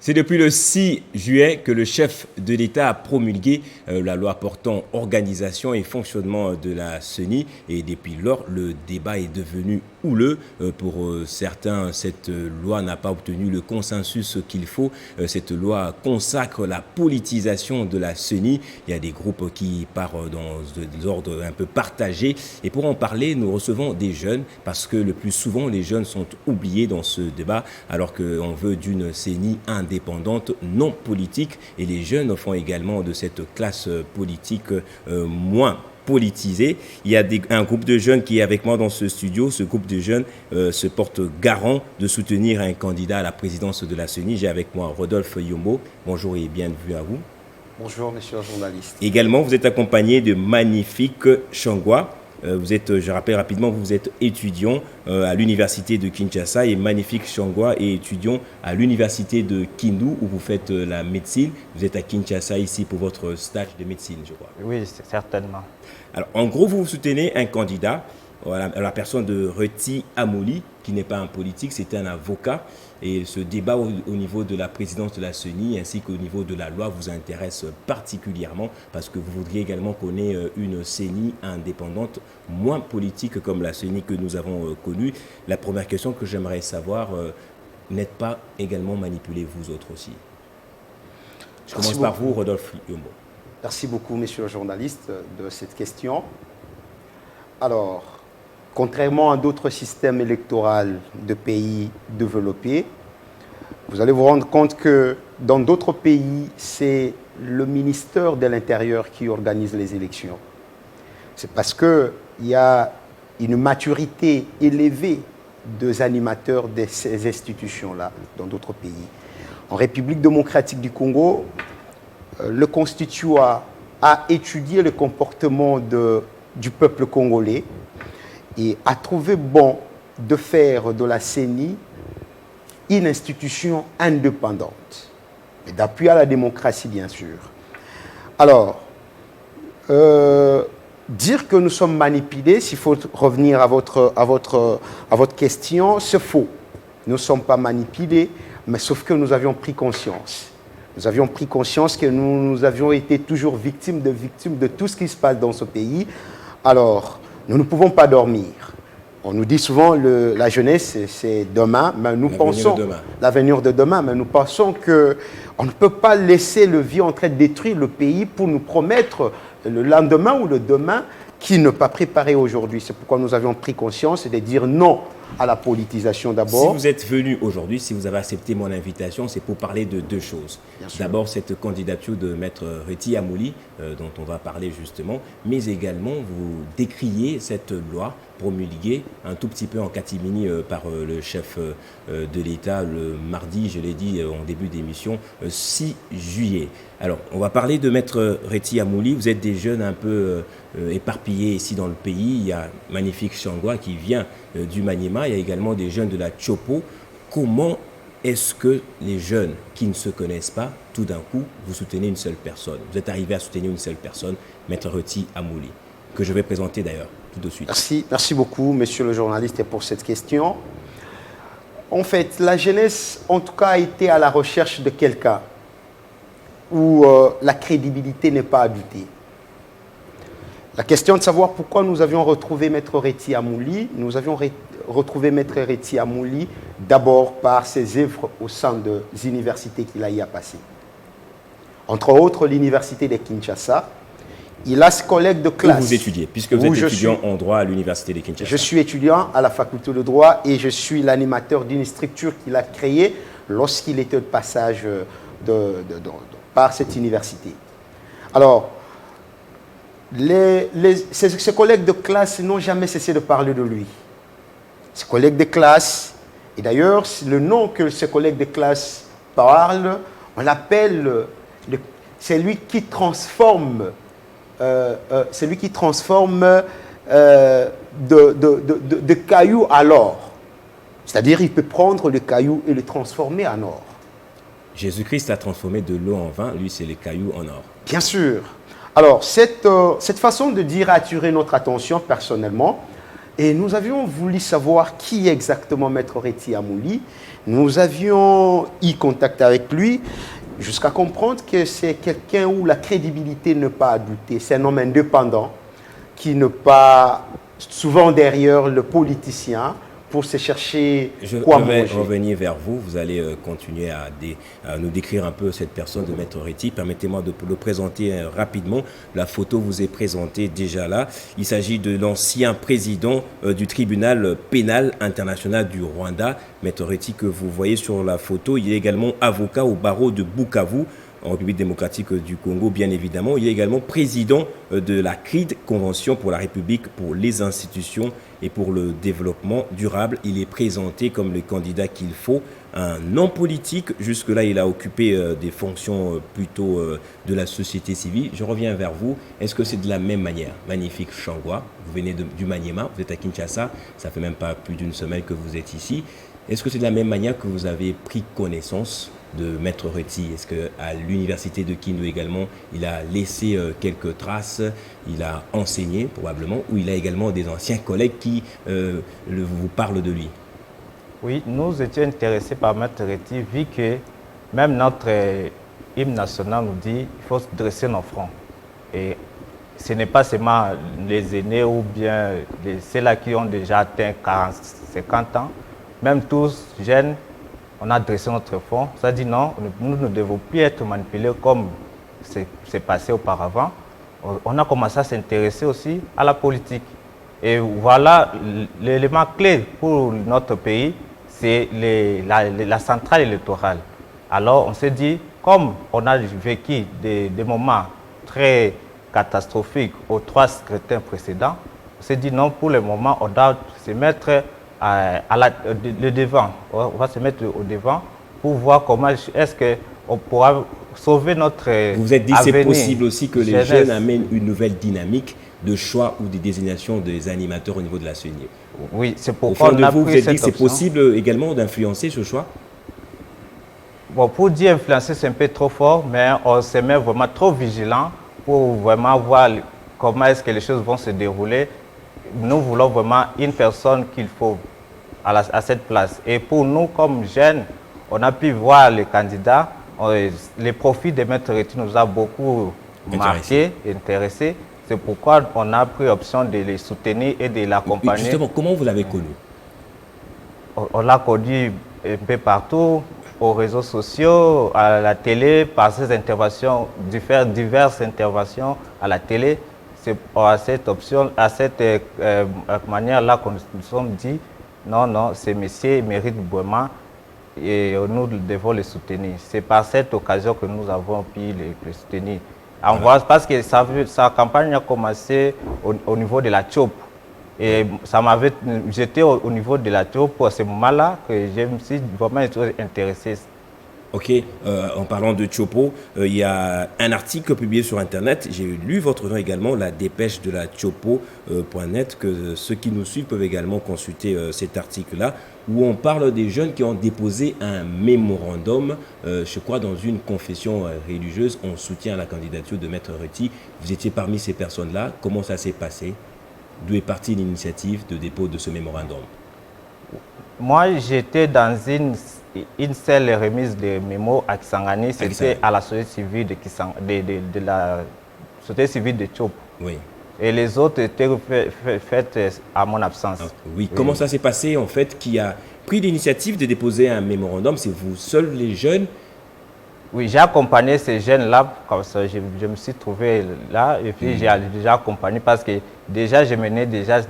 C'est depuis le 6 juillet que le chef de l'État a promulgué la loi portant organisation et fonctionnement de la CENI. Et depuis lors, le débat est devenu houleux. Pour certains, cette loi n'a pas obtenu le consensus qu'il faut. Cette loi consacre la politisation de la CENI. Il y a des groupes qui partent dans des ordres un peu partagés. Et pour en parler, nous recevons des jeunes parce que le plus souvent, les jeunes sont oubliés dans ce débat alors qu'on veut d'une CENI indépendante, non politique. Et les jeunes font également de cette classe politique moins politisée. Il y a un groupe de jeunes qui est avec moi dans ce studio. Ce groupe de jeunes se porte garant de soutenir un candidat à la présidence de la CENI. J'ai avec moi Rodolphe Yombo. Bonjour et bienvenue à vous. Bonjour, monsieur le journaliste. Également, vous êtes accompagné de Magnifique Changwa. Vous êtes, je rappelle rapidement, vous êtes étudiant à l'université de Kinshasa et Magnifique Changwa est étudiant à l'université de Kindu où vous faites la médecine. Vous êtes à Kinshasa ici pour votre stage de médecine, je crois. Oui, certainement. Alors, en gros, vous soutenez un candidat, la personne de Reti Amouli, qui n'est pas un politique, c'est un avocat. Et ce débat au niveau de la présidence de la CENI ainsi qu'au niveau de la loi vous intéresse particulièrement parce que vous voudriez également qu'on ait une CENI indépendante, moins politique comme la CENI que nous avons connue. La première question que j'aimerais savoir, n'êtes pas également manipulé vous autres aussi? Je commence par vous, Rodolphe Yombo. Merci beaucoup, monsieur le journaliste, de cette question. Alors, contrairement à d'autres systèmes électoraux de pays développés, vous allez vous rendre compte que dans d'autres pays, c'est le ministère de l'Intérieur qui organise les élections. C'est parce qu'il y a une maturité élevée des animateurs de ces institutions-là dans d'autres pays. En République démocratique du Congo, le Constituant a étudié le comportement du peuple congolais et a trouvé bon de faire de la CENI une institution indépendante, et d'appui à la démocratie, bien sûr. Alors, dire que nous sommes manipulés, s'il faut revenir à votre question, c'est faux. Nous ne sommes pas manipulés, mais sauf que nous avions pris conscience. Nous avions pris conscience que nous avions été toujours victimes de tout ce qui se passe dans ce pays. Alors, nous ne pouvons pas dormir. On nous dit souvent la jeunesse, c'est demain, mais nous pensons l'avenir de demain, mais nous pensons qu'on ne peut pas laisser le vieux en train de détruire le pays pour nous promettre le lendemain ou le demain qui n'est pas préparé aujourd'hui. C'est pourquoi nous avions pris conscience de dire non à la politisation d'abord. Si vous êtes venu aujourd'hui, si vous avez accepté mon invitation, c'est pour parler de deux choses. D'abord, cette candidature de Maître Reti Amouli, dont on va parler justement, mais également vous décriez cette loi promulguée un tout petit peu en catimini par le chef de l'État le mardi, je l'ai dit en début d'émission, 6 juillet. Alors, on va parler de Maître Reti Amouli. Vous êtes des jeunes un peu éparpillés ici dans le pays. Il y a Magnifique Changwa qui vient du Maniema. Il y a également des jeunes de la Chopo. Comment est-ce que les jeunes qui ne se connaissent pas, tout d'un coup, vous soutenez une seule personne? Vous êtes arrivé à soutenir une seule personne, Maître Reti Amouli, que je vais présenter d'ailleurs tout de suite. Merci beaucoup, monsieur le journaliste, pour cette question. En fait, la jeunesse, en tout cas, a été à la recherche de quelqu'un où la crédibilité n'est pas habitée. La question de savoir pourquoi nous avions retrouvé Maître Reti Amouli, nous avions retrouvé Maître Reti Amouli d'abord par ses œuvres au sein des universités qu'il a y a passé. Entre autres, l'université de Kinshasa. Il a ses collègues de classe. Où vous étudiez, puisque vous êtes étudiant en droit à l'université de Kinshasa. Je suis étudiant à la faculté de droit et je suis l'animateur d'une structure qu'il a créée lorsqu'il était de passage par cette université. Alors, ses collègues de classe n'ont jamais cessé de parler de lui. Ses collègues de classe, et d'ailleurs, le nom que ses collègues de classe parlent, on l'appelle, c'est lui qui transforme, de cailloux à l'or. C'est-à-dire, il peut prendre le caillou et le transformer en or. Jésus-Christ a transformé de l'eau en vin, lui c'est les cailloux en or. Bien sûr. Alors, cette façon de dire a attiré notre attention personnellement, Et nous avions voulu savoir qui est exactement Maître Reti Amouli. Nous avions eu contact avec lui jusqu'à comprendre que c'est quelqu'un où la crédibilité n'est pas à douter. C'est un homme indépendant qui n'est pas souvent derrière le politicien pour se chercher quoi manger. Je vais revenir vers vous. Vous allez continuer à nous décrire un peu cette personne de Maître Reti. Permettez-moi de le présenter rapidement. La photo vous est présentée déjà là. Il s'agit de l'ancien président du tribunal pénal international du Rwanda. Maître Reti que vous voyez sur la photo. Il est également avocat au barreau de Bukavu, en République démocratique du Congo, bien évidemment. Il est également président de la CRID, Convention pour la République, pour les institutions et pour le développement durable. Il est présenté comme le candidat qu'il faut, un non politique. Jusque-là, il a occupé des fonctions plutôt de la société civile. Je reviens vers vous. Est-ce que c'est de la même manière? Magnifique Changwa, vous venez du Maniema, vous êtes à Kinshasa, ça fait même pas plus d'une semaine que vous êtes ici. Est-ce que c'est de la même manière que vous avez pris connaissance de Maître Reti? Est-ce qu'à l'université de Kindu également, il a laissé quelques traces, il a enseigné probablement, ou il a également des anciens collègues qui vous parlent de lui? Oui, nous étions intéressés par Maître Reti, vu que même notre hymne national nous dit qu'il faut dresser nos fronts. Et ce n'est pas seulement les aînés ou bien ceux-là qui ont déjà atteint 40, 50 ans, même tous jeunes, on a dressé notre front. Ça dit non, nous ne devons plus être manipulés comme c'est passé auparavant. On a commencé à s'intéresser aussi à la politique. Et voilà, l'élément clé pour notre pays, c'est la centrale électorale. Alors on s'est dit, comme on a vécu des moments très catastrophiques aux 3 scrutins précédents, on s'est dit non, pour le moment, on doit se mettre le devant. On va se mettre au devant pour voir comment est-ce qu'on pourra sauver notre Vous vous êtes dit avenir. C'est possible aussi que les Jeunesse. jeunes amènent une nouvelle dynamique de choix ou de désignation des animateurs au niveau de la CENI. Oui, c'est Au pourquoi fond de on a vous, vous pris êtes dit cette que c'est option. possible également d'influencer ce choix? Bon, pour dire influencer, c'est un peu trop fort, mais on se met vraiment trop vigilant pour vraiment voir comment est-ce que les choses vont se dérouler. Nous voulons vraiment une personne qu'il faut à cette place. Et pour nous, comme jeunes, on a pu voir les candidats. Les profits de Maître Reti nous a beaucoup marqué, intéressé. C'est pourquoi on a pris option de les soutenir et de l'accompagner. Justement, comment vous l'avez connu? On l'a connu un peu partout, aux réseaux sociaux, à la télé, par ses interventions, diverses interventions à la télé. C'est à cette option, à cette manière-là qu'on nous sommes dit, non, ces messieurs méritent vraiment et nous devons les soutenir. C'est par cette occasion que nous avons pu les soutenir. Voilà. Parce que sa campagne a commencé au niveau de la CHOP. Et j'étais au niveau de la CHOP à ce moment-là que je me suis vraiment intéressé. Ok, en parlant de Chopo, il y a un article publié sur Internet, j'ai lu votre nom également, la dépêche de la Chopo.net, que ceux qui nous suivent peuvent également consulter cet article-là, où on parle des jeunes qui ont déposé un mémorandum, je crois dans une confession religieuse, en soutien à la candidature de Maître Reti. Vous étiez parmi ces personnes-là, comment ça s'est passé? D'où est partie l'initiative de dépôt de ce mémorandum? Moi, j'étais dans une seule remise de mémo à Kisangani, c'était à la société civile de la société civile de Chop. Oui. Et les autres étaient faites à mon absence. Oui. Comment ça s'est passé en fait? Qui a pris l'initiative de déposer un mémorandum? C'est vous seuls les jeunes? Oui, j'ai accompagné ces jeunes-là, comme ça, je me suis trouvé là, et puis j'ai déjà accompagné parce que déjà, je menais déjà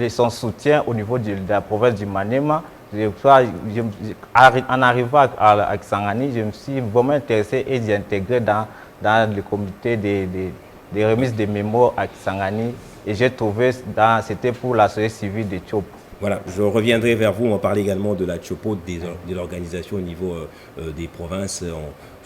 son soutien au niveau de la province du Maniema. En arrivant à Kisangani, je me suis vraiment intéressé et j'ai intégré dans le comité des remises de mémoires à Kisangani. Et j'ai trouvé, c'était pour la société civile de Chop. Voilà, je reviendrai vers vous. On va parler également de la Chopo, de l'organisation au niveau des provinces,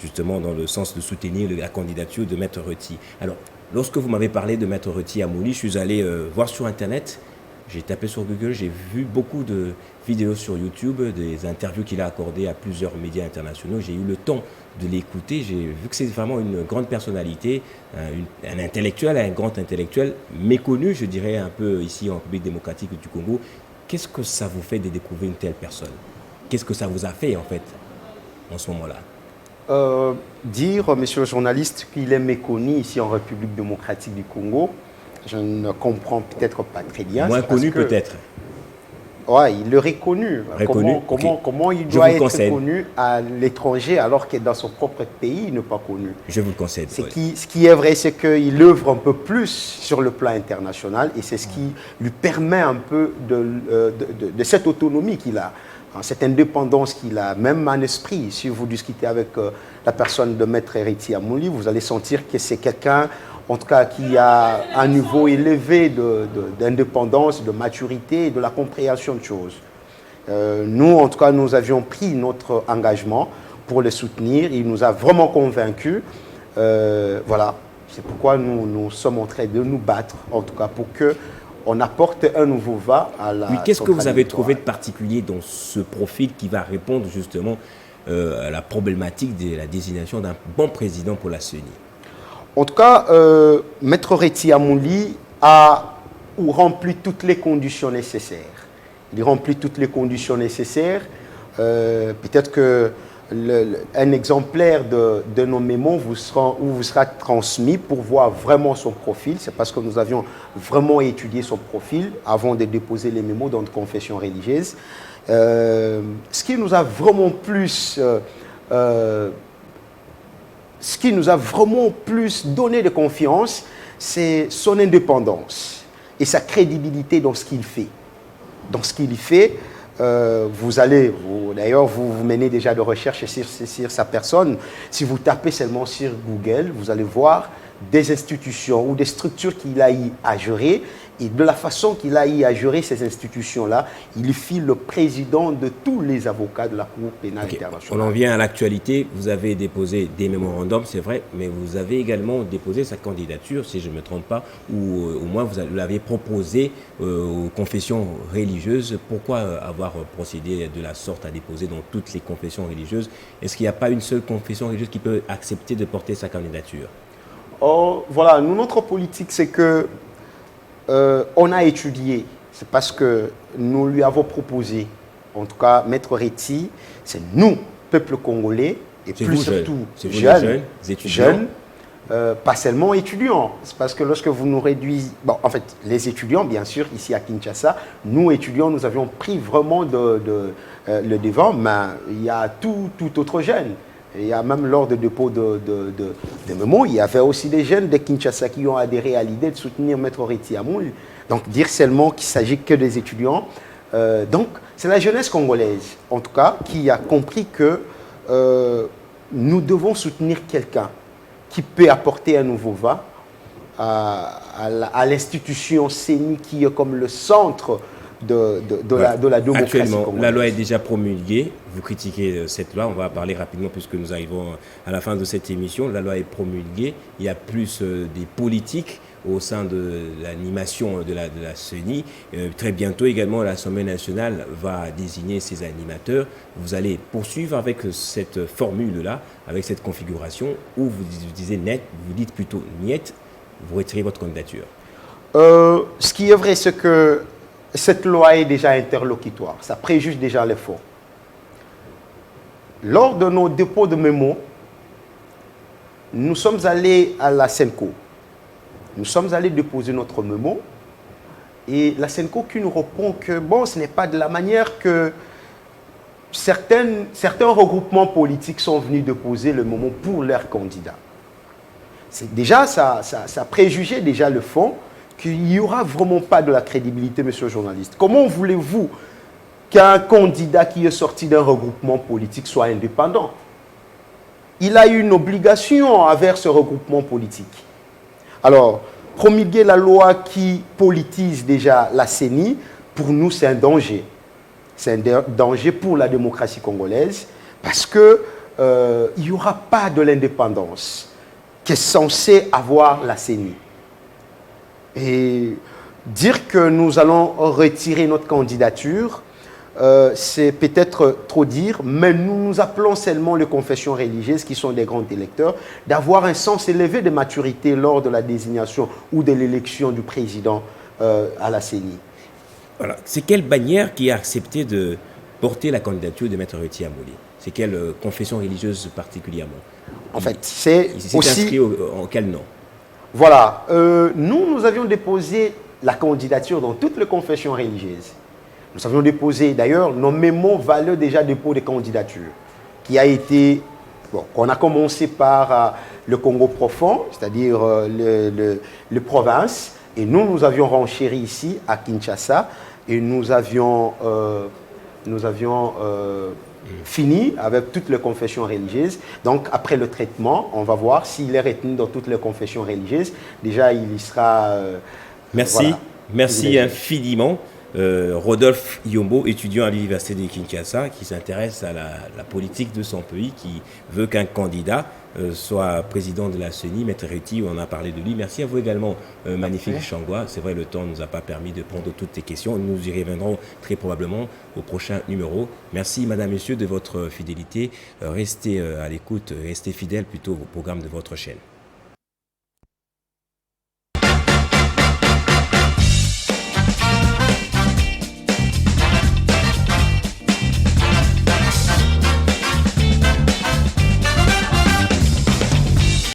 justement dans le sens de soutenir la candidature de Maître Reti. Alors, lorsque vous m'avez parlé de Maître Reti Amouli, je suis allé voir sur Internet J'ai tapé sur Google, j'ai vu beaucoup de vidéos sur YouTube, des interviews qu'il a accordées à plusieurs médias internationaux. J'ai eu le temps de l'écouter. J'ai vu que c'est vraiment une grande personnalité, un intellectuel, un grand intellectuel, méconnu, je dirais, un peu ici en République démocratique du Congo. Qu'est-ce que ça vous fait de découvrir une telle personne? Qu'est-ce que ça vous a fait, en fait, en ce moment-là? Dire, monsieur le journaliste, qu'il est méconnu ici en République démocratique du Congo, je ne comprends peut-être pas très bien. Moins connu peut-être. Oui, il le reconnu. Comment il doit être connu à l'étranger alors que dans son propre pays, il n'est pas connu? Je vous le concède. Ce qui est vrai, c'est qu'il œuvre un peu plus sur le plan international et c'est ce qui lui permet un peu de cette autonomie qu'il a, cette indépendance qu'il a, même en esprit. Si vous discutez avec la personne de Maître Héritier Amouli, vous allez sentir que c'est quelqu'un, en tout cas, qui a un niveau élevé d'indépendance, de maturité et de la compréhension de choses. Nous, en tout cas, nous avions pris notre engagement pour le soutenir. Il nous a vraiment convaincus. Voilà, c'est pourquoi nous sommes en train de nous battre, en tout cas, pour qu'on apporte un nouveau vent à la... Oui, qu'est-ce que vous avez trouvé de particulier dans ce profil qui va répondre justement à la problématique de la désignation d'un bon président pour la CENI? En tout cas, Maître Héritier Amouli a rempli toutes les conditions nécessaires. Il remplit toutes les conditions nécessaires. Peut-être qu'un exemplaire de nos mémos vous sera transmis pour voir vraiment son profil. C'est parce que nous avions vraiment étudié son profil avant de déposer les mémos dans une confession religieuse. Ce qui nous a vraiment plus... Ce qui nous a vraiment plus donné de confiance, c'est son indépendance et sa crédibilité dans ce qu'il fait. Dans ce qu'il fait, d'ailleurs, vous menez déjà de recherches sur sa personne. Si vous tapez seulement sur Google, vous allez voir des institutions ou des structures qu'il a eu à gérer. Et de la façon qu'il a eu à gérer ces institutions-là, il fut le président de tous les avocats de la Cour pénale internationale. On en vient à l'actualité. Vous avez déposé des mémorandums, c'est vrai, mais vous avez également déposé sa candidature, si je ne me trompe pas, ou au moins vous l'avez proposé aux confessions religieuses. Pourquoi avoir procédé de la sorte à déposer dans toutes les confessions religieuses? Est-ce qu'il n'y a pas une seule confession religieuse qui peut accepter de porter sa candidature? Voilà, notre politique, c'est que on a étudié, c'est parce que nous lui avons proposé, en tout cas, Maître Héritier, c'est nous, peuple congolais, et plus surtout jeunes, pas seulement étudiants. C'est parce que lorsque vous nous réduisez, bon, en fait, les étudiants, bien sûr, ici à Kinshasa, nous, étudiants, nous avions pris vraiment le devant, mais il y a tout autre jeune. Il y a même lors du dépôt de mémos, il y avait aussi des jeunes de Kinshasa qui ont adhéré à l'idée de soutenir Maître Héritier Amouli. Donc dire seulement qu'il ne s'agit que des étudiants. Donc c'est la jeunesse congolaise, en tout cas, qui a compris que nous devons soutenir quelqu'un qui peut apporter un nouveau vent à l'institution CENI qui est comme le centre de la démocratie actuellement, congolaise. La loi est déjà promulguée. Vous critiquez cette loi. On va parler rapidement puisque nous arrivons à la fin de cette émission. La loi est promulguée. Il y a plus des politiques au sein de l'animation de la CENI. Très bientôt également, l'Assemblée nationale va désigner ses animateurs. Vous allez poursuivre avec cette formule-là, avec cette configuration où vous disiez net, vous dites plutôt niet, vous retirez votre candidature. Ce qui est vrai, c'est que cette loi est déjà interlocutoire. Ça préjuge déjà les faits. Lors de nos dépôts de mémos, nous sommes allés à la Senco. Nous sommes allés déposer notre mémo et la Senco qui nous répond que bon, ce n'est pas de la manière que certains regroupements politiques sont venus déposer le mémo pour leurs candidats. C'est déjà, ça préjugeait déjà le fond qu'il n'y aura vraiment pas de la crédibilité, monsieur le journaliste. Comment voulez-vous qu'un candidat qui est sorti d'un regroupement politique soit indépendant? Il a une obligation envers ce regroupement politique. Alors, promulguer la loi qui politise déjà la CENI, pour nous, c'est un danger. C'est un danger pour la démocratie congolaise parce qu'il n'y aura pas de l'indépendance qu'est censée avoir la CENI. Et dire que nous allons retirer notre candidature, c'est peut-être trop dire, mais nous appelons seulement les confessions religieuses, qui sont des grands électeurs, d'avoir un sens élevé de maturité lors de la désignation ou de l'élection du président à la CENI. Voilà. C'est quelle bannière qui a accepté de porter la candidature de Maître Reti Amolli? C'est quelle confession religieuse particulièrement? En fait, c'est aussi... inscrit en quel nom? Voilà. Nous avions déposé la candidature dans toutes les confessions religieuses. Nous avions déposé, d'ailleurs, nos mémos valaient déjà dépôt de candidature, qui a été... Bon, on a commencé par le Congo profond, c'est-à-dire les provinces, et nous avions renchéri ici, à Kinshasa, et nous avions fini avec toutes les confessions religieuses. Donc, après le traitement, on va voir s'il est retenu dans toutes les confessions religieuses. Déjà, il y sera... Merci, voilà. Merci infiniment. Rodolphe Yombo, étudiant à l'université de Kinshasa, qui s'intéresse à la politique de son pays, qui veut qu'un candidat soit président de la CENI, Maître Reti, on a parlé de lui. Merci à vous également, Magnifique Changwa. C'est vrai, le temps ne nous a pas permis de prendre toutes tes questions. Nous y reviendrons très probablement au prochain numéro. Merci, Madame, Messieurs, de votre fidélité. Restez à l'écoute, restez fidèles plutôt au programme de votre chaîne.